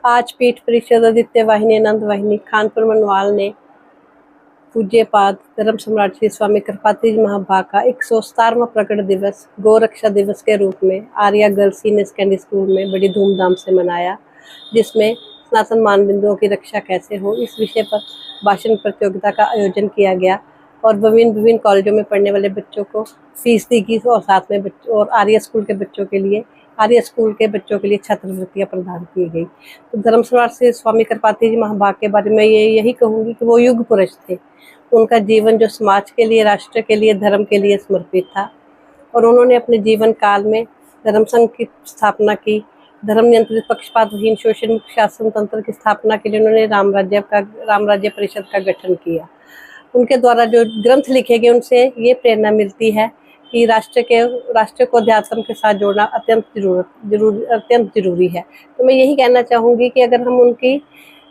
आज पीठ परिषद आदित्य वाहिनी आनंद वाहिनी खानपुर मनवाल ने पूज्य पाद धर्म सम्राट श्री स्वामी कृपातीज महाभाग का 117वां प्रकट दिवस गौ रक्षा दिवस के रूप में Arya girls senior secondary school में बड़ी धूमधाम से मनाया, जिसमें सनातन मानबिंदुओं की रक्षा कैसे हो इस विषय पर भाषण प्रतियोगिता का आयोजन किया गया और विभिन्न कॉलेजों में पढ़ने वाले बच्चों को फीस दी गई और साथ में और आर्या स्कूल के बच्चों के लिए छात्रवृत्तियां प्रदान की गई। तो धर्म सम्राट से स्वामी कृपाती जी महाभाग के बारे में यही कहूँगी कि वो युग पुरुष थे। उनका जीवन जो समाज के लिए, राष्ट्र के लिए, धर्म के लिए समर्पित था और उन्होंने अपने जीवन काल में धर्म संघ की स्थापना की। धर्म नियंत्रित पक्षपातहीन शोषण मुक्त शासन तंत्र की स्थापना के लिए उन्होंने राम राज्य परिषद का गठन किया। उनके द्वारा जो ग्रंथ लिखे गए उनसे ये प्रेरणा मिलती है कि राष्ट्र को अध्यात्म के साथ जोड़ना अत्यंत जरूरी है। तो मैं यही कहना चाहूँगी कि अगर हम उनकी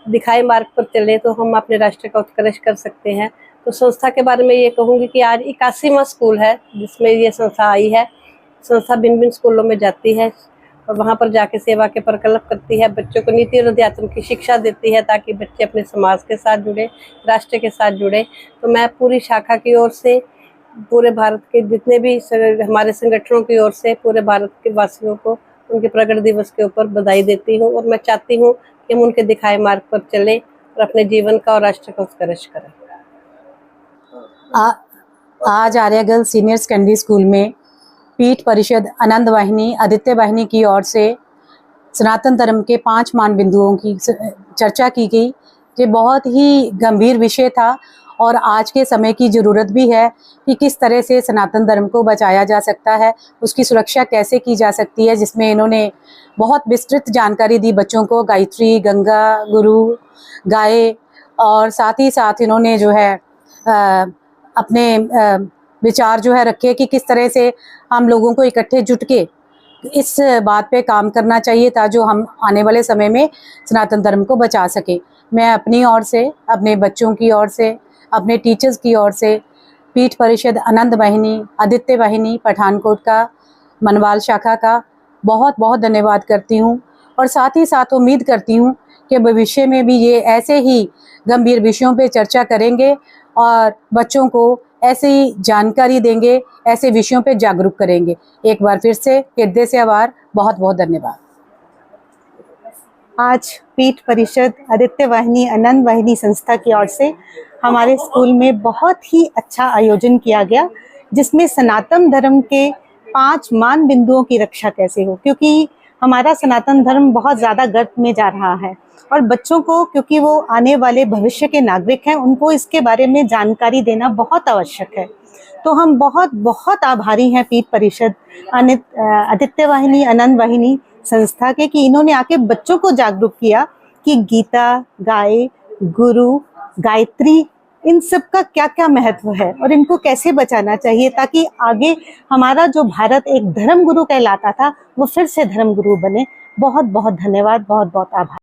दिखाए मार्ग पर चले तो हम अपने राष्ट्र का उत्कर्ष कर सकते हैं। तो संस्था के बारे में ये कहूँगी कि आज 81वां स्कूल है जिसमें ये संस्था आई है। संस्था भिन्न स्कूलों में जाती है और वहाँ पर जाके सेवा के प्रकल्प करती है, बच्चों को नीति और अध्यात्म की शिक्षा देती है ताकि बच्चे अपने समाज के साथ जुड़े, राष्ट्र के साथ जुड़े। तो मैं पूरी शाखा की ओर से, पूरे भारत के जितने भी हमारे संगठनों की ओर से पूरे भारत के वासियों को उनके प्रकट दिवस के ऊपर बधाई देती हूँ और मैं चाहती हूँ कि हम उनके दिखाए मार्ग पर चलें और अपने जीवन का और राष्ट्र का उत्कर्ष करें। आज Arya girls senior secondary school में पीठ परिषद आनंद वाहिनी आदित्य वाहिनी की ओर से सनातन धर्म के 5 मान बिंदुओं की चर्चा की गई। ये बहुत ही गंभीर विषय था और आज के समय की ज़रूरत भी है कि किस तरह से सनातन धर्म को बचाया जा सकता है, उसकी सुरक्षा कैसे की जा सकती है, जिसमें इन्होंने बहुत विस्तृत जानकारी दी बच्चों को। गायत्री, गंगा, गुरु, गाय और साथ ही साथ इन्होंने जो है अपने विचार जो है रखे कि किस तरह से हम लोगों को इकट्ठे जुट के इस बात पे काम करना चाहिए ताकि जो हम आने वाले समय में सनातन धर्म को बचा सकें। मैं अपनी ओर से, अपने बच्चों की ओर से, अपने टीचर्स की ओर से पीठ परिषद आनंद वाहिनी आदित्य वाहिनी पठानकोट का मनवाल शाखा का बहुत बहुत धन्यवाद करती हूँ और साथ ही साथ उम्मीद करती हूँ कि भविष्य में भी ये ऐसे ही गंभीर विषयों पे चर्चा करेंगे और बच्चों को ऐसी जानकारी देंगे, ऐसे विषयों पे जागरूक करेंगे। एक बार फिर से हृदय से आभार, बहुत बहुत धन्यवाद। आज पीठ परिषद आदित्य वाहिनी आनंद वाहिनी संस्था की ओर से हमारे स्कूल में बहुत ही अच्छा आयोजन किया गया, जिसमें सनातन धर्म के 5 मान बिंदुओं की रक्षा कैसे हो, क्योंकि हमारा सनातन धर्म बहुत ज़्यादा गर्त में जा रहा है और बच्चों को, क्योंकि वो आने वाले भविष्य के नागरिक हैं, उनको इसके बारे में जानकारी देना बहुत आवश्यक है। तो हम बहुत बहुत आभारी हैं पीठ परिषद आदित्य वाहिनी आनंद वाहिनी संस्था के कि इन्होंने आके बच्चों को जागरूक किया कि गीता, गाय, गुरु, गायत्री, इन सब का क्या क्या महत्व है और इनको कैसे बचाना चाहिए ताकि आगे हमारा जो भारत एक धर्म गुरु कहलाता था वो फिर से धर्म गुरु बने। बहुत बहुत धन्यवाद, बहुत बहुत आभार।